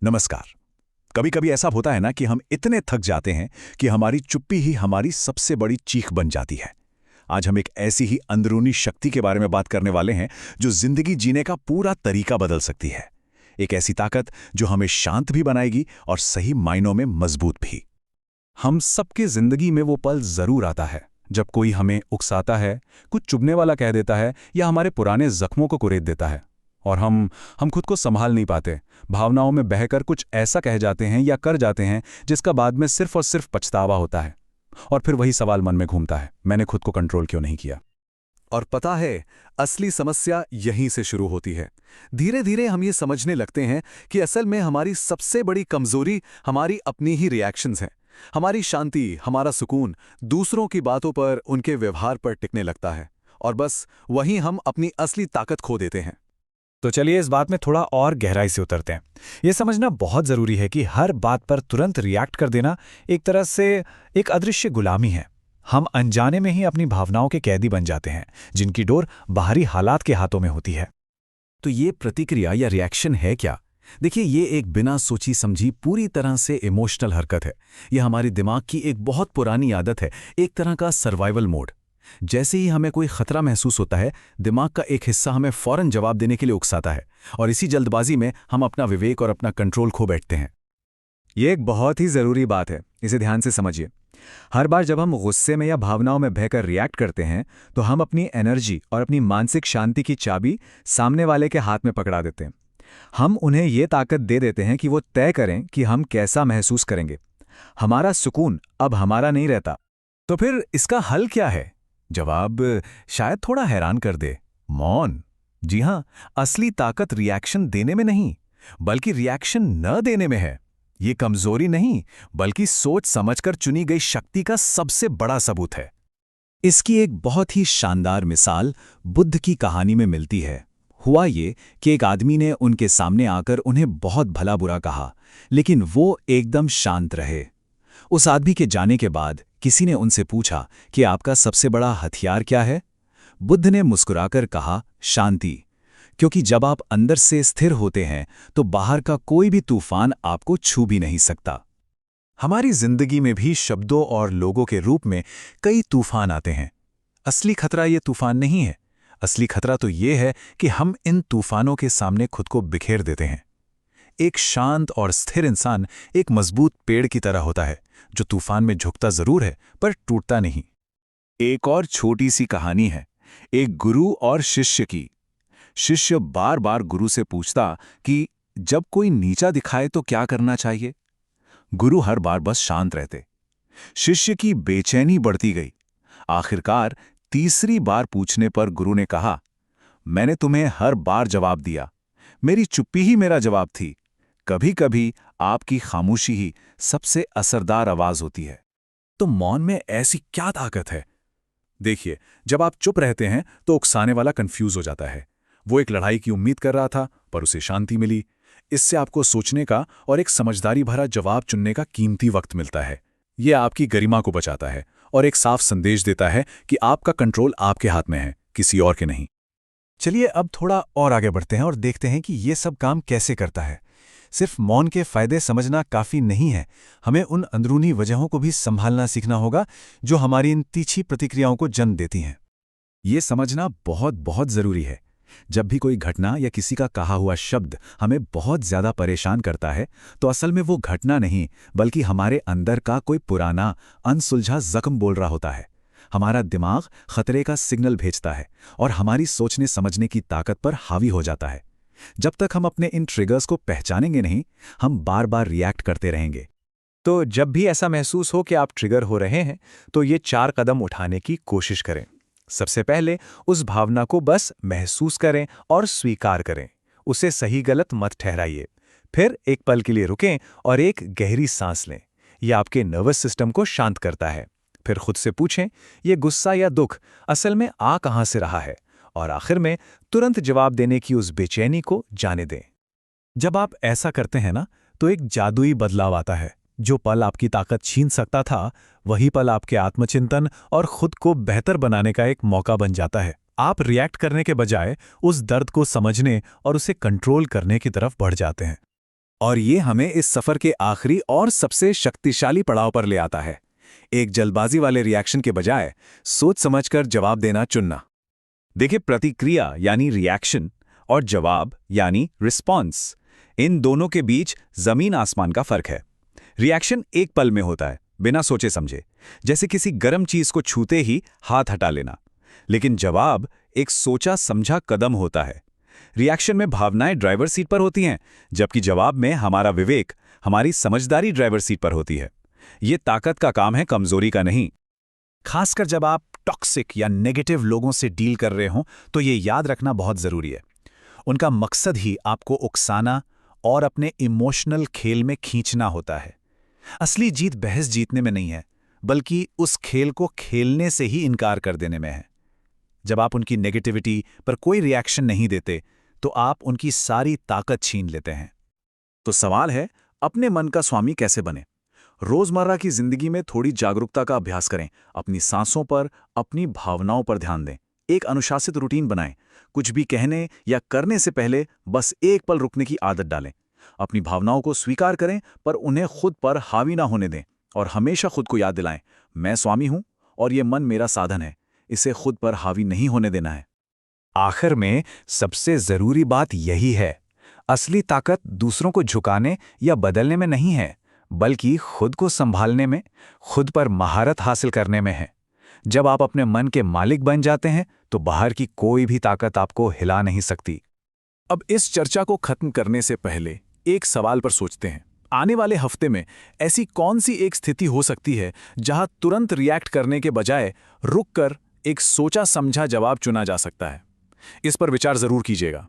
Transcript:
नमस्कार। कभी कभी ऐसा होता है ना कि हम इतने थक जाते हैं कि हमारी चुप्पी ही हमारी सबसे बड़ी चीख बन जाती है। आज हम एक ऐसी ही अंदरूनी शक्ति के बारे में बात करने वाले हैं जो जिंदगी जीने का पूरा तरीका बदल सकती है। एक ऐसी ताकत जो हमें शांत भी बनाएगी और सही मायनों में मजबूत भी। हम सबके जिंदगी में वो पल जरूर आता है जब कोई हमें उकसाता है, कुछ चुभने वाला कह देता है या हमारे पुराने जख्मों को कुरेद देता है। और हम खुद को संभाल नहीं पाते, भावनाओं में बहकर कुछ ऐसा कह जाते हैं या कर जाते हैं जिसका बाद में सिर्फ और सिर्फ पछतावा होता है। और फिर वही सवाल मन में घूमता है, मैंने खुद को कंट्रोल क्यों नहीं किया। और पता है, असली समस्या यहीं से शुरू होती है। धीरे धीरे हम ये समझने लगते हैं कि असल में हमारी सबसे बड़ी कमजोरी हमारी अपनी ही रिएक्शंस हैं। हमारी शांति, हमारा सुकून दूसरों की बातों पर, उनके व्यवहार पर टिकने लगता है, और बस वहीं हम अपनी असली ताकत खो देते हैं। तो चलिए इस बात में थोड़ा और गहराई से उतरते हैं। ये समझना बहुत ज़रूरी है कि हर बात पर तुरंत रिएक्ट कर देना एक तरह से एक अदृश्य गुलामी है। हम अनजाने में ही अपनी भावनाओं के कैदी बन जाते हैं, जिनकी डोर बाहरी हालात के हाथों में होती है। तो ये प्रतिक्रिया या रिएक्शन है क्या? देखिए, ये एक बिना सोची समझी पूरी तरह से इमोशनल हरकत है। यह हमारे दिमाग की एक बहुत पुरानी आदत है, एक तरह का सर्वाइवल मोड। जैसे ही हमें कोई खतरा महसूस होता है, दिमाग का एक हिस्सा हमें फौरन जवाब देने के लिए उकसाता है, और इसी जल्दबाजी में हम अपना विवेक और अपना कंट्रोल खो बैठते हैं। ये एक बहुत ही ज़रूरी बात है, इसे ध्यान से समझिए। हर बार जब हम गुस्से में या भावनाओं में बहकर रिएक्ट करते हैं, तो हम अपनी एनर्जी और अपनी मानसिक शांति की चाबी सामने वाले के हाथ में पकड़ा देते हैं। हम उन्हें ये ताकत दे देते हैं कि वो तय करें कि हम कैसा महसूस करेंगे। हमारा सुकून अब हमारा नहीं रहता। तो फिर इसका हल क्या है? जवाब शायद थोड़ा हैरान कर दे। मौन। जी हां, असली ताकत रिएक्शन देने में नहीं, बल्कि रिएक्शन न देने में है। ये कमजोरी नहीं, बल्कि सोच समझकर चुनी गई शक्ति का सबसे बड़ा सबूत है। इसकी एक बहुत ही शानदार मिसाल बुद्ध की कहानी में मिलती है। हुआ ये कि एक आदमी ने उनके सामने आकर उन्हें बहुत भला बुरा कहा, लेकिन वो एकदम शांत रहे। उस आदमी के जाने के बाद किसी ने उनसे पूछा कि आपका सबसे बड़ा हथियार क्या है? बुद्ध ने मुस्कुराकर कहा, शांति। क्योंकि जब आप अंदर से स्थिर होते हैं तो बाहर का कोई भी तूफान आपको छू भी नहीं सकता। हमारी जिंदगी में भी शब्दों और लोगों के रूप में कई तूफान आते हैं। असली खतरा ये तूफान नहीं है। असली खतरा तो ये है कि हम इन तूफानों के सामने खुद को बिखेर देते हैं। एक शांत और स्थिर इंसान एक मजबूत पेड़ की तरह होता है, जो तूफान में झुकता जरूर है पर टूटता नहीं। एक और छोटी सी कहानी है, एक गुरु और शिष्य की। शिष्य बार बार गुरु से पूछता कि जब कोई नीचा दिखाए तो क्या करना चाहिए। गुरु हर बार बस शांत रहते। शिष्य की बेचैनी बढ़ती गई। आखिरकार तीसरी बार पूछने पर गुरु ने कहा, मैंने तुम्हें हर बार जवाब दिया, मेरी चुप्पी ही मेरा जवाब थी। कभी कभी आपकी खामोशी ही सबसे असरदार आवाज होती है। तो मौन में ऐसी क्या ताकत है? देखिए, जब आप चुप रहते हैं तो उकसाने वाला कंफ्यूज हो जाता है। वो एक लड़ाई की उम्मीद कर रहा था, पर उसे शांति मिली। इससे आपको सोचने का और एक समझदारी भरा जवाब चुनने का कीमती वक्त मिलता है। ये आपकी गरिमा को बचाता है और एक साफ संदेश देता है कि आपका कंट्रोल आपके हाथ में है, किसी और के नहीं। चलिए अब थोड़ा और आगे बढ़ते हैं और देखते हैं कि ये सब काम कैसे करता है। सिर्फ मौन के फायदे समझना काफी नहीं है, हमें उन अंदरूनी वजहों को भी संभालना सीखना होगा जो हमारी इन तीखी प्रतिक्रियाओं को जन्म देती हैं। ये समझना बहुत बहुत जरूरी है। जब भी कोई घटना या किसी का कहा हुआ शब्द हमें बहुत ज्यादा परेशान करता है, तो असल में वो घटना नहीं, बल्कि हमारे अंदर का कोई पुराना अनसुलझा जख्म बोल रहा होता है। हमारा दिमाग खतरे का सिग्नल भेजता है और हमारी सोचने समझने की ताकत पर हावी हो जाता है। जब तक हम अपने इन ट्रिगर्स को पहचानेंगे नहीं, हम बार बार रिएक्ट करते रहेंगे। तो जब भी ऐसा महसूस हो कि आप ट्रिगर हो रहे हैं, तो ये 4 कदम उठाने की कोशिश करें। सबसे पहले उस भावना को बस महसूस करें और स्वीकार करें। उसे सही गलत मत ठहराइए। फिर एक पल के लिए रुकें और एक गहरी सांस लें। यह आपके नर्वस सिस्टम को शांत करता है। फिर खुद से पूछें, ये गुस्सा या दुख असल में आ कहां से रहा है, और आखिर में तुरंत जवाब देने की उस बेचैनी को जाने दें। जब आप ऐसा करते हैं ना, तो एक जादुई बदलाव आता है। जो पल आपकी ताकत छीन सकता था, वही पल आपके आत्मचिंतन और खुद को बेहतर बनाने का एक मौका बन जाता है। आप रिएक्ट करने के बजाय उस दर्द को समझने और उसे कंट्रोल करने की तरफ बढ़ जाते हैं। और ये हमें इस सफर के आखिरी और सबसे शक्तिशाली पड़ाव पर ले आता है, एक जल्दबाजी वाले रिएक्शन के बजाय सोच समझकर जवाब देना चुनना। देखिए, प्रतिक्रिया यानी रिएक्शन और जवाब यानी रिस्पॉन्स, इन दोनों के बीच जमीन आसमान का फर्क है। रिएक्शन एक पल में होता है, बिना सोचे समझे, जैसे किसी गर्म चीज को छूते ही हाथ हटा लेना। लेकिन जवाब एक सोचा समझा कदम होता है। रिएक्शन में भावनाएं ड्राइवर सीट पर होती हैं, जबकि जवाब में हमारा विवेक, हमारी समझदारी ड्राइवर सीट पर होती है। ये ताकत का काम है, कमजोरी का नहीं। खासकर जब आप टॉक्सिक या नेगेटिव लोगों से डील कर रहे हों तो ये याद रखना बहुत ज़रूरी है। उनका मकसद ही आपको उकसाना और अपने इमोशनल खेल में खींचना होता है। असली जीत बहस जीतने में नहीं है, बल्कि उस खेल को खेलने से ही इनकार कर देने में है। जब आप उनकी नेगेटिविटी पर कोई रिएक्शन नहीं देते तो आप उनकी सारी ताकत छीन लेते हैं। तो सवाल है, अपने मन का स्वामी कैसे बने? रोजमर्रा की जिंदगी में थोड़ी जागरूकता का अभ्यास करें, अपनी सांसों पर, अपनी भावनाओं पर ध्यान दें, एक अनुशासित रूटीन बनाएं। कुछ भी कहने या करने से पहले बस एक पल रुकने की आदत डालें। अपनी भावनाओं को स्वीकार करें, पर उन्हें खुद पर हावी ना होने दें। और हमेशा खुद को याद दिलाएं, मैं स्वामी हूं और ये मन मेरा साधन है, इसे खुद पर हावी नहीं होने देना है। आखिर में सबसे जरूरी बात यही है, असली ताकत दूसरों को झुकाने या बदलने में नहीं है, बल्कि खुद को संभालने में, खुद पर महारत हासिल करने में है। जब आप अपने मन के मालिक बन जाते हैं तो बाहर की कोई भी ताकत आपको हिला नहीं सकती। अब इस चर्चा को खत्म करने से पहले एक सवाल पर सोचते हैं। आने वाले हफ्ते में ऐसी कौन सी एक स्थिति हो सकती है जहां तुरंत रिएक्ट करने के बजाय रुककर एक सोचा समझा जवाब चुना जा सकता है? इस पर विचार जरूर कीजिएगा।